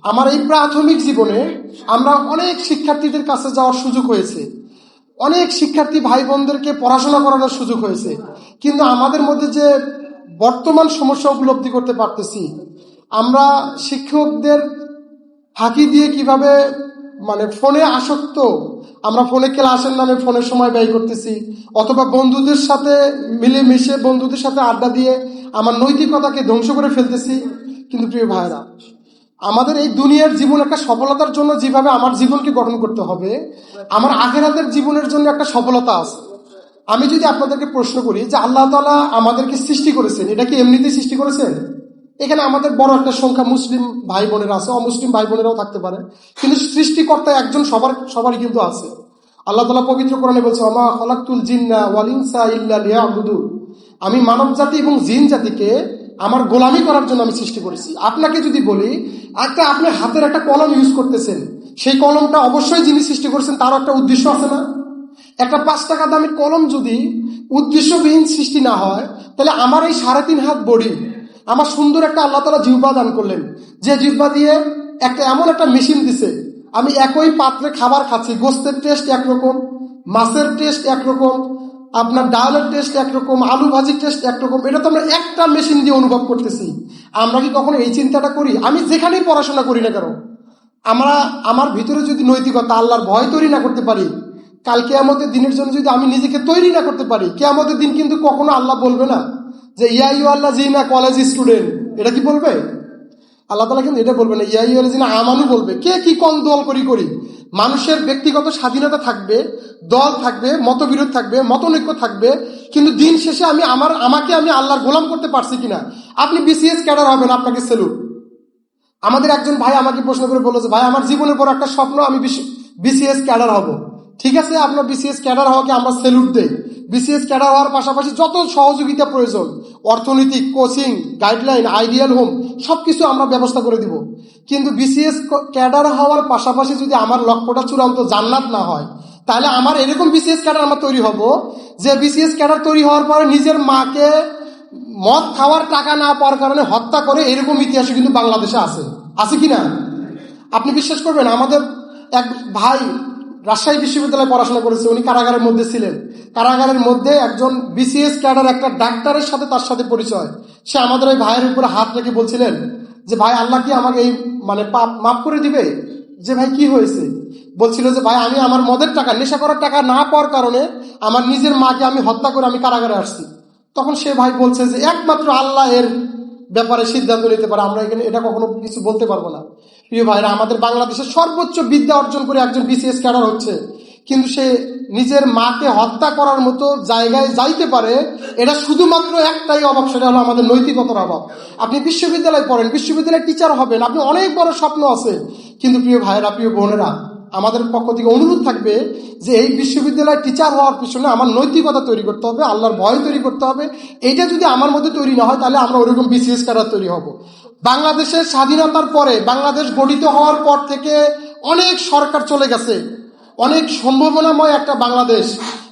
আমার এই প্রাথমিক জীবনে আমরা অনেক শিক্ষার্থীদের কাছে যাওয়ার সুযোগ হয়েছে, অনেক শিক্ষার্থী ভাই বোনদেরকে পড়াশোনা করানোর সুযোগ হয়েছে, কিন্তু আমাদের মধ্যে যে বর্তমান সমস্যা উপলব্ধি করতে পারতেছি, আমরা শিক্ষকদের ফাঁকি দিয়ে কিভাবে ফোনে আসক্ত, আমরা ফোনে ক্লাসের নামে ফোনের সময় ব্যয় করতেছি, অথবা বন্ধুদের সাথে মিলেমিশে বন্ধুদের সাথে আড্ডা দিয়ে আমার নৈতিকতাকে ধ্বংস করে ফেলতেছি। কিন্তু প্রিয় ভাইরা, আমাদের এই দুনিয়ার জীবন একটা সফলতার জন্য যেভাবে আমার জীবনকে গঠন করতে হবে, আমার আখিরাতের জীবনের জন্য একটা সফলতা আছে। আমি যদি আপনাদেরকে প্রশ্ন করি যে আল্লাহ তাআলা আমাদেরকে সৃষ্টি করেছেন, এটা কি এমনিতেই সৃষ্টি করেছেন? এখানে আমাদের বড় একটা সংখ্যা মুসলিম ভাই বোনেরা আছে, অমুসলিম ভাই বোনেরাও থাকতে পারে, কিন্তু সৃষ্টিকর্তা একজন সবারই কিন্তু আছে। আল্লাহ তাআলা পবিত্র কোরআনে বলছে, ওয়া মা খালাকতুল জিন্না ওয়াল ইনসা ইল্লা লিয়াবুদুন, আমি মানব জাতি এবং জিন জাতিকে আমার গোলামি করার জন্য আমি সৃষ্টি করেছি। আপনাকে যদি বলি, আপনি হাতের একটা কলম ইউজ করতেছেন, সেই কলমটা অবশ্যই যিনি সৃষ্টি করেছেন তারও একটা উদ্দেশ্য আছে না? একটা 5 টাকা দামের কলম যদি উদ্দেশ্যবিহীন সৃষ্টি না হয়, তাহলে আমার এই 3.5 হাত বডি, আমার সুন্দর একটা আল্লাহ তাআলা জিহ্বা দান করলেন, যে জিহ্বা দিয়ে এমন একটা মেশিন দিছে, আমি একই পাত্রে খাবার খাচ্ছি, গোস্তের টেস্ট একরকম, মাছের টেস্ট একরকম, আপনার ডালের টেস্ট একরকম, আলু ভাজির টেস্ট একরকম, এটা তো আমরা একটা মেশিন দিয়ে অনুভব করতেছি। আমরা কি কখনো এই চিন্তাটা করি? আমি যেখানেই পড়াশোনা করি না কেন, আমার ভিতরে যদি নৈতিকতা, আল্লাহর ভয় তৈরি না করতে পারি, কাল কিয়ামতের দিনের জন্য যদি আমি নিজেকে তৈরি না করতে পারি, কিয়ামতের দিন কিন্তু কখনো আল্লাহ বলবে না যে ইয়া আইয়ুহাল্লাযীনা কলেজ স্টুডেন্ট, এটা কি বলবে? আল্লাহ তাআলা কিন্তু এটা বলবে না, ইয়া আইয়ুহাল্লাযীনা আমানু বলবে। কে কি কোন দল করি, মানুষের ব্যক্তিগত স্বাধীনতা থাকবে, দল থাকবে, মতবিরোধ থাকবে, মতনৈক্য থাকবে, কিন্তু দিন শেষে আমি আমাকে আল্লাহর গোলাম করতে পারছি কিনা। আপনি বিসিএস ক্যাডার হবেন, আপনাকে স্যালুট। আমাদের একজন ভাই আমাকে প্রশ্ন করে বলল যে ভাই, আমার জীবনের বড় একটা স্বপ্ন, আমি বিসিএস ক্যাডার হব। ঠিক আছে, আপনার বিসিএস ক্যাডার হওয়াকে আমরা স্যালুট দেই। বিসিএস ক্যাডার হওয়ার পাশাপাশি যত সহযোগিতা প্রয়োজন, অর্থনৈতিক, কোচিং, গাইডলাইন, আইডিয়াল হোম, সবকিছু আমরা ব্যবস্থা করে দিব। কিন্তু বিসিএস ক্যাডার হওয়ার পাশাপাশি যদি আমার লক্ষ্যটা চূড়ান্ত জান্নাত না হয়, তাহলে আমার এরকম বিসিএস ক্যাডার আমার তৈরি হব যে বিসিএস ক্যাডার তৈরি হওয়ার পরে নিজের মাকে মদ খাওয়ার টাকা না পাওয়ার কারণে হত্যা করে, এরকম ইতিহাসে কিন্তু বাংলাদেশে আছে কিনা? আপনি বিশ্বাস করবেন, আমাদের এক ভাই রাজশাহী বিশ্ববিদ্যালয়ে পড়াশোনা করেছে, উনি কারাগারের মধ্যে ছিলেন। কারাগারের মধ্যে একজন বিসিএস ক্যাডার একটা ডাক্তারের সাথে তার সাথে পরিচয়। সে আমাদের ওই ভাইয়ের উপরে হাত রেখে বলছিলেন যে ভাই, আল্লাহ কি আমাকে এই পাপ মাফ করে দিবে? যে ভাই কি হয়েছে? বলছিল যে ভাই, আমি আমার মদের টাকা, নেশা করার টাকা না পাওয়ার কারণে আমার নিজের মাকে আমি হত্যা করে আমি কারাগারে আসছি। তখন সে ভাই বলছে যে একমাত্র আল্লাহ এর ব্যাপারে সিদ্ধান্ত নিতে পারে, আমরা এখানে এটা কখনো কিছু বলতে পারবো না। প্রিয় ভাইরা, আমাদের বাংলাদেশের সর্বোচ্চ বিদ্যা অর্জন করে একজন বিসিএস ক্যাডার হচ্ছে, কিন্তু সে নিজের মাকে হত্যা করার মতো জায়গায় যাইতে পারে, এটা শুধুমাত্র একটাই অভাব, সেটা হলো আমাদের নৈতিকতার অভাব। আপনি বিশ্ববিদ্যালয়ে পড়েন, বিশ্ববিদ্যালয়ে টিচার হবেন, আপনি অনেক বড় স্বপ্ন আছে, কিন্তু প্রিয় ভাইরা, প্রিয় বোনেরা, আমাদের পক্ষ থেকে অনুরোধ থাকবে যে এই বিশ্ববিদ্যালয়ে টিচার হওয়ার পিছনে আমার নৈতিকতা তৈরি করতে হবে, আল্লাহর ভয় তৈরি করতে হবে। এইটা যদি আমার মধ্যে তৈরি না হয়, তাহলে আমরা ওইরকম বিসিএস ক্যাডার তৈরি হব। বাংলাদেশের স্বাধীনতার পরে, বাংলাদেশ গঠিত হওয়ার পর থেকে অনেক সরকার চলে গেছে, অনেক সম্ভাবনাময় একটা বাংলাদেশ,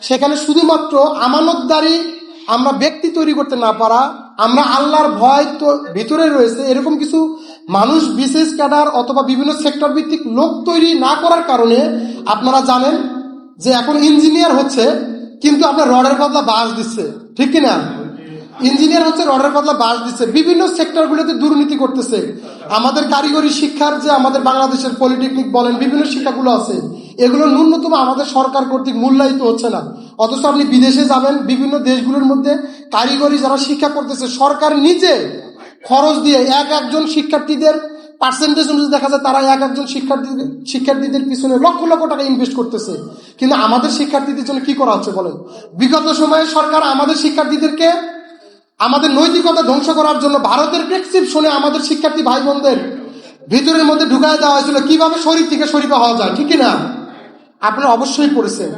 সেখানে শুধুমাত্র আমানতদারি আমরা ব্যক্তি তৈরি করতে না পারা, আমরা আল্লাহর ভয় তো ভিতরে রয়েছে এরকম কিছু মানুষ বিসিএস ক্যাডার অথবা বিভিন্ন সেক্টর ভিত্তিক লোক তৈরি না করার কারণে, আপনারা জানেন যে এখন ইঞ্জিনিয়ার হচ্ছে কিন্তু আপনার রডের বদলা বাঁশ দিচ্ছে, ঠিক কিনা? ইঞ্জিনিয়ার হচ্ছে, রডের বদলা বাঁশ দিচ্ছে, বিভিন্ন সেক্টরগুলোতে দুর্নীতি করতেছে। আমাদের কারিগরি শিক্ষার যে আমাদের বাংলাদেশের পলিটেকনিক বলেন, বিভিন্ন শিক্ষাগুলো আছে, এগুলো ন্যূনতম আমাদের সরকার কর্তৃক মূল্যায়িত হচ্ছে না। অথচ আপনি বিদেশে যাবেন, বিভিন্ন দেশগুলোর মধ্যে কারিগরি যারা শিক্ষা করতেছে, সরকার নিজে খরচ দিয়ে একজন শিক্ষার্থীদের পার্সেন্টেজ অনুযায়ী দেখা যায় তারা একজন শিক্ষার্থীদের পিছনে লক্ষ লক্ষ টাকা ইনভেস্ট করতেছে। কিন্তু আমাদের শিক্ষার্থীদের জন্য কি করা হচ্ছে বলেন? বিগত সময়ে সরকার আমাদের শিক্ষার্থীদেরকে আমাদের নৈতিকতা ধ্বংস করার জন্য ভারতের প্রেসক্রিপশনে আমাদের শিক্ষার্থী ভাই বোনদের ভিতরের মধ্যে ঢুকায় দেওয়া হয়েছিল কিভাবে শরীর থেকে শরীফা হওয়া যায়, ঠিক না? আপনারা অবশ্যই পড়েছেন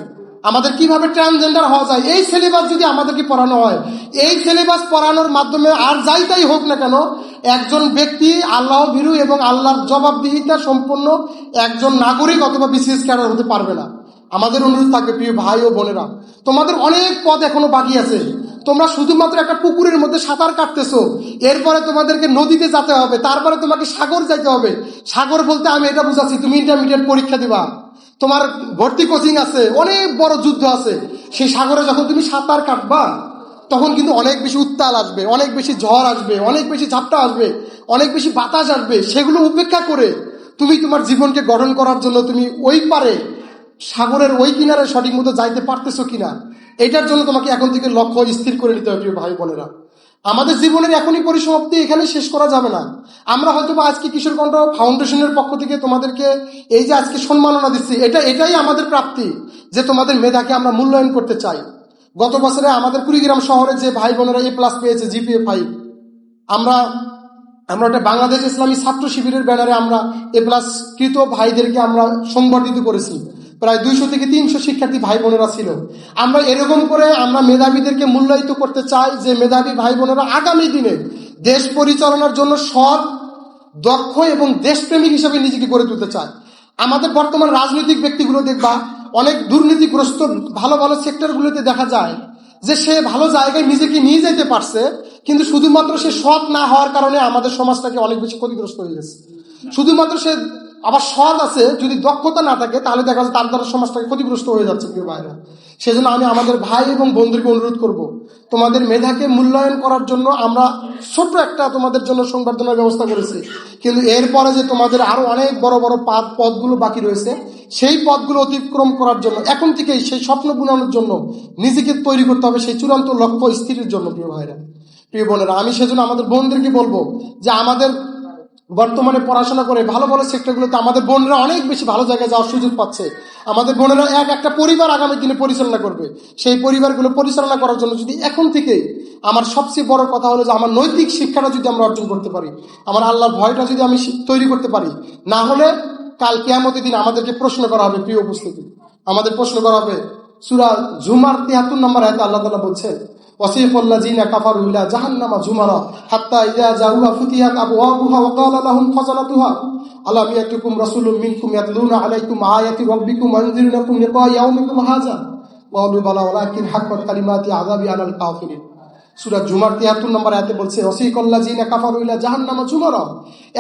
আমাদের কিভাবে ট্রান্সজেন্ডার হওয়া যায়। এই সিলেবাস যদি আমাদেরকে পড়ানো হয়, এই সিলেবাস পড়ানোর মাধ্যমে আর যাই তাই হোক না কেন, একজন ব্যক্তি আল্লাহ ভীরু এবং আল্লাহর জবাবদিহিতা সম্পন্ন একজন নাগরিক অথবা বিসিএস ক্যাডার হতে পারবে না। আমাদের অনুরোধ থাকবে, প্রিয় ভাই ও বোনেরা, তোমাদের অনেক পথ এখনো বাকি আছে, তোমরা শুধুমাত্র একটা পুকুরের মধ্যে সাঁতার কাটতেছো, এরপরে তোমাদেরকে নদীতে যেতে হবে, তারপরে তোমাকে সাগর যাইতে হবে। সাগর বলতে আমি এটা বুঝাচ্ছি, তুমি ইন্টারমিডিয়েট পরীক্ষা দিবা, তোমার ভর্তি কোচিং আছে, অনেক বড় যুদ্ধ আছে। সেই সাগরে যখন তুমি সাঁতার কাটবা তখন কিন্তু অনেক বেশি উত্তাল আসবে, অনেক বেশি ঝড় আসবে, অনেক বেশি ঝাপটা আসবে, অনেক বেশি বাতাস আসবে। সেগুলো উপেক্ষা করে তুমি তোমার জীবনকে গঠন করার জন্য তুমি ওই পারে সাগরের ওই কিনারে সঠিক মতো যাইতে পারতেছো কিনা, এটার জন্য তোমাকে এখন থেকে লক্ষ্য স্থির করে নিতে হবে। প্রিয় ভাই বোনেরা, আমাদের জীবনের এখনই পরিসমাপ্তি এখানে শেষ করা যাবে না। আমরা হয়তো বা আজকে কিশোরকণ্ঠ ফাউন্ডেশনের পক্ষ থেকে তোমাদেরকে এই যে আজকে সম্মাননা দিচ্ছি, এটাই আমাদের প্রাপ্তি, যে তোমাদের মেধাকে আমরা মূল্যায়ন করতে চাই। গত বছরে আমাদের কুড়িগ্রাম শহরে যে ভাই বোনেরা A+ পেয়েছে, GPA 5, আমরা একটা বাংলাদেশ ইসলামী ছাত্র শিবিরের ব্যানারে আমরা A+ কৃত ভাইদেরকে আমরা সংবর্ধিত করেছি। প্রায় 200 থেকে 300 শিক্ষার্থী ভাই বোনেরা ছিল। আমরা এরকম করে আমরা মেধাবীদেরকে মূল্যায়িত করতে চাই, যে মেধাবী ভাই বোনেরা আগামী দিনে দেশ পরিচালনার জন্য সৎ, দক্ষ এবং দেশপ্রেমিক হিসেবে নিজেকে গড়ে তুলতে চায়। আমাদের বর্তমান রাজনৈতিক ব্যক্তিগুলো দেখবা অনেক দুর্নীতিগ্রস্ত ভালো ভালো সেক্টরগুলোতে দেখা যায় যে সে ভালো জায়গায় নিজেকে নিয়ে যেতে পারছে, কিন্তু শুধুমাত্র সে সৎ না হওয়ার কারণে আমাদের সমাজটাকে অনেক বেশি ক্ষতিগ্রস্ত হয়ে গেছে। শুধুমাত্র সে আবার সৎ আছে, যদি দক্ষতা না থাকে তাহলে দেখা যাচ্ছে তার দ্বারা সমাজটাকে ক্ষতিগ্রস্ত হয়ে যাচ্ছে। প্রিয় ভাইরা, সেজন্য আমি আমাদের ভাই এবং বন্ধুকে অনুরোধ করব, তোমাদের মেধাকে মূল্যায়ন করার জন্য আমরা ছোট্ট একটা তোমাদের জন্য সংবর্ধনার ব্যবস্থা করেছি, কিন্তু এরপরে যে তোমাদের আরো অনেক বড় বড় পদগুলো বাকি রয়েছে, সেই পদগুলো অতিক্রম করার জন্য এখন থেকেই সেই স্বপ্ন বুনানোর জন্য নিজেকে তৈরি করতে হবে, সেই চূড়ান্ত লক্ষ্য স্থিরের জন্য। প্রিয় ভাইরা, প্রিয় বোনেরা, আমি সেজন্য আমাদের বোনদেরকে বলবো যে আমাদের বর্তমানে পড়াশোনা করে ভালো ভালো সেক্টরগুলোতে আমাদের বোনরা অনেক বেশি ভালো জায়গায় যাওয়ার সুযোগ পাচ্ছে। আমাদের বোনেরা একটা পরিবার আগামী দিনে পরিচালনা করবে। সেই পরিবারগুলো পরিচালনা করার জন্য যদি এখন থেকে, আমার সবচেয়ে বড় কথা হলো যে আমার নৈতিক শিক্ষাটা যদি আমরা অর্জন করতে পারি, আমার আল্লাহর ভয়টা যদি আমি তৈরি করতে পারি, না হলে কাল কিয়ামতের দিন আমাদেরকে প্রশ্ন করা হবে। প্রিয় উপস্থিতি, আমাদের প্রশ্ন করা হবে। সূরা জুমার ৭৩ নম্বর আয়াতে আল্লাহ তাআলা বলছেন, ওয়াসিফাল্লাযীনা কাফারু ইলা জাহান্নামা যুমারা হাত্তা ইযা জাউহা ফুতিহাত আবওয়াবুহা ওয়া ক্বালা লাহুম খাযানাতুহা আলাম ইয়াতিকুম রাসূলুম মিনকুম ইয়াতলুনা আলাইকুম আয়াতি রাব্বিকুম ওয়া ইউনযিরুনাকুম লিকা ইয়াউমিকুম হাযা ক্বালু বালা ওয়ালাকিন হাক্কাত কালিমাতি আযাবি আলাল কাফিরিন। সূরা জুমার ৭৩ নম্বর আয়াতে বলছে, ওয়াসিফাল্লাযীনা কাফারু ইলা জাহান্নামা যুমারা,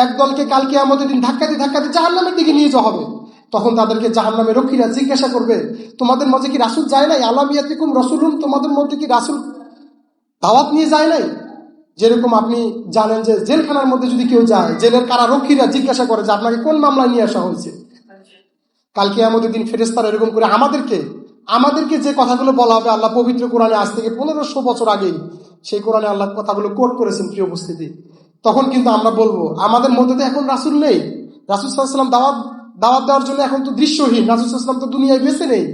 একদলকে কাল কিয়ামতের দিন ধাক্কাতে ধাক্কাতে জাহান্নামের দিকে নিয়ে যাওয়া হবে। তখন তাদেরকে জাহান্নামের রক্ষীরা জিজ্ঞাসা করবে, তোমাদের মধ্যে কি রাসূল যায় নাই? আলাম ইয়াতিকুম রাসূলুম, তোমাদের মধ্যে কি রাসূল দাওয়াত নিয়ে যায় নাই? যেরকম আপনি জানেন যে জেলখানার মধ্যে যদি কেউ যায়, জেলের কারারক্ষীরা জিজ্ঞাসা করে যে আপনাকে কোন মামলায় নিয়ে আসা হয়েছে। কালকে আমাদের দিন ফেরেশতারা এরকম করে আমাদেরকে যে কথাগুলো বলা হবে, আল্লাহ পবিত্র কোরআনে আজ থেকে 1500 বছর আগেই সেই কোরআনে আল্লাহ কথাগুলো কোট করেছেন। প্রিয় উপস্থিতি, তখন কিন্তু আমরা বলবো আমাদের মধ্যে তো এখন রাসূল নেই, রাসূল সাল্লাল্লাহু আলাইহি ওয়াসাল্লাম দাওয়াত দেওয়ার জন্য এখন তো দৃশ্যহীন, রাসূল সাল্লাল্লাহু আলাইহি ওয়াসাল্লাম তো দুনিয়ায় বেঁচে নেই।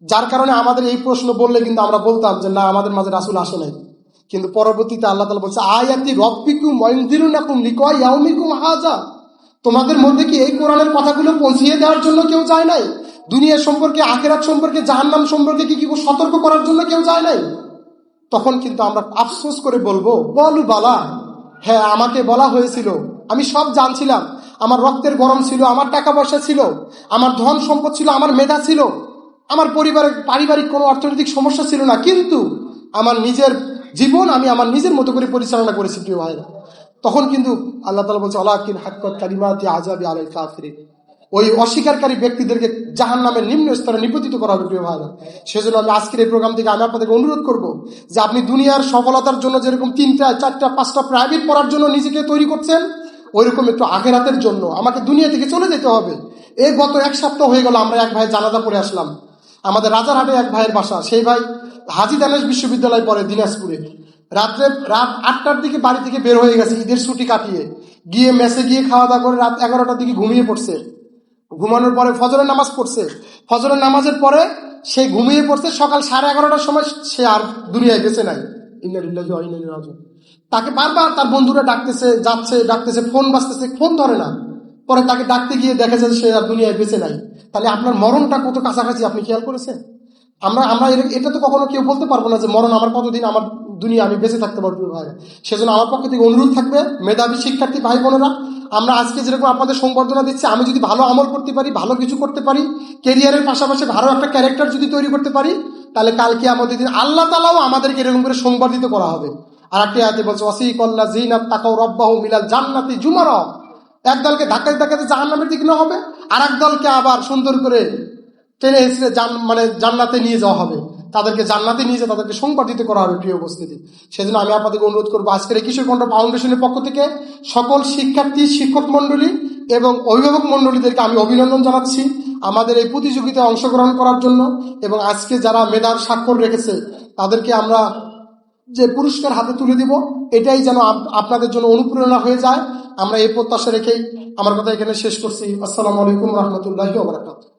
যার কারণে আমাদের এই প্রশ্ন বললে কিন্তু আমরা বলতাম যে না, আমাদের মাঝে রাসূল আসে নাই। কিন্তু পরবর্তীতে আল্লাহ তাআলা বলছে, আয়াতি রাব্বিকুম ওয়া ইউনযিরুনাকুম লিকা ইয়াউমিকুম হাযা, তোমাদের মধ্যে কি এই কোরআনের কথাগুলো পৌঁছিয়ে দেওয়ার জন্য কেউ যায় নাই? দুনিয়া সম্পর্কে, আখিরাত সম্পর্কে, জাহান্নাম সম্পর্কে কি সতর্ক করার জন্য কেউ যায় নাই? তখন কিন্তু আমরা আফসোস করে বলবো, বলু বালা, হ্যাঁ আমাকে বলা হয়েছিল, আমি সব জানছিলাম, আমার রক্তের গরম ছিল, আমার টাকা পয়সা ছিল, আমার ধন সম্পদ ছিল, আমার মেধা ছিল, আমার পরিবারের পারিবারিক কোনো অর্থনৈতিক সমস্যা ছিল না, কিন্তু আমার নিজের জীবন আমি আমার নিজের মতো করে পরিচালনা করেছি। প্রিয় ভাইরা, তখন কিন্তু আল্লাহ তাআলা বলছে, ওয়ালাকিন হাক্কাত কালিমাতি আযাবি আলাল কাফিরিন, ওই অস্বীকারী ব্যক্তিদেরকে জাহান্নামের নিম্ন স্তরে নিপতিত করা হবে। প্রিয় ভাইরা, সেজন্য আমি আজকের এই প্রোগ্রাম থেকে আমি আপনাদেরকে অনুরোধ করব যে আপনি দুনিয়ার সফলতার জন্য যেরকম 3টা 4টা 5টা প্রাইভেট পড়ার জন্য নিজেকে তৈরি করছেন, ওইরকম একটু আখিরাতের জন্য আমাকে দুনিয়া থেকে চলে যেতে হবে। এই গত 1 সপ্তাহ হয়ে গেল, আমরা এক ভাই জানাজা পড়ে আসলাম। আমাদের রাজারহাটে এক ভাইয়ের বাসা, সেই ভাই হাজী দানেশ বিশ্ববিদ্যালয় পড়ে দিনাজপুরে। রাত 8টার দিকে বাড়ি থেকে বের হয়ে গেছে ঈদের ছুটি কাটিয়ে, গিয়ে মেসে গিয়ে খাওয়া দাওয়া করে রাত 11টার দিকে ঘুমিয়ে পড়ছে। ঘুমানোর পরে ফজরের নামাজ পড়ছে, ফজরের নামাজের পরে সে ঘুমিয়ে পড়ছে। সকাল 11:30টার সময় সে আর দুনিয়ায় বেঁচে নাই। ইন্না লিল্লাহি ওয়া ইন্না ইলাইহি রাজিউন। তাকে বারবার তার বন্ধুরা ডাকতেছে, ফোন বাজতেছে, ফোন ধরে না। পরে তাকে ডাকতে গিয়ে দেখা যায় সে আর দুনিয়ায় বেঁচে নাই। তাহলে আপনার মরণটা কত কাছাকাছি আপনি খেয়াল করেছেন? আমরা এটা তো কখনো কেউ বলতে পারবো না যে মরণ আমার কতদিন, আমার দুনিয়া আমি বেঁচে থাকতে পারবো। ভাই, সেজন্য আমার পক্ষ থেকে অনুরোধ থাকবে, মেধাবী শিক্ষার্থী ভাই বোনেরা, আমরা আজকে যেরকম আপনাদের সংবর্ধনা দিচ্ছি, আমি যদি ভালো আমল করতে পারি, ভালো কিছু করতে পারি, ক্যারিয়ারের পাশাপাশি ভালো একটা ক্যারেক্টার যদি তৈরি করতে পারি, তাহলে কালকে আমাদের দিন আল্লাহ তাআলাও আমাদেরকে এরকম করে সংবর্ধিত করা হবে। আর একটি আয়াতে বলছে ওয়াসিকাল্লা জিনাত তাকাউ রাব্বাহু মিলাল জান্নাতি জুমারা, একদলকে ধাক্কাতে ধাক্কাতে জাহান্নামের দিকে নেওয়া হবে, আর এক দলকে আবার সুন্দর করে টেনে হেসড়ে মানে জান্নাতে নিয়ে যাওয়া হবে, তাদেরকে জান্নাতে নিয়ে যেয়ে তাদেরকে সংবর্ধিত করা হবে। প্রিয় উপস্থিতি, সেজন্য আমি আপনাদেরকে অনুরোধ করবো আজকের এই কিশোর কণ্ঠ ফাউন্ডেশনের পক্ষ থেকে সকল শিক্ষার্থী, শিক্ষক মন্ডলী এবং অভিভাবক মন্ডলীদেরকে আমি অভিনন্দন জানাচ্ছি আমাদের এই প্রতিযোগিতায় অংশগ্রহণ করার জন্য। এবং আজকে যারা মেধার স্বাক্ষর রেখেছে তাদেরকে আমরা যে পুরস্কার হাতে তুলে দিব, এটাই যেন আপনাদের জন্য অনুপ্রেরণা হয়ে যায়। আমরা এই প্রত্যাশা রেখেই আমার কথা এখানে শেষ করছি। আসসালামু আলাইকুম রহমতুল্লাহি ওয়া বারাকাতুহু।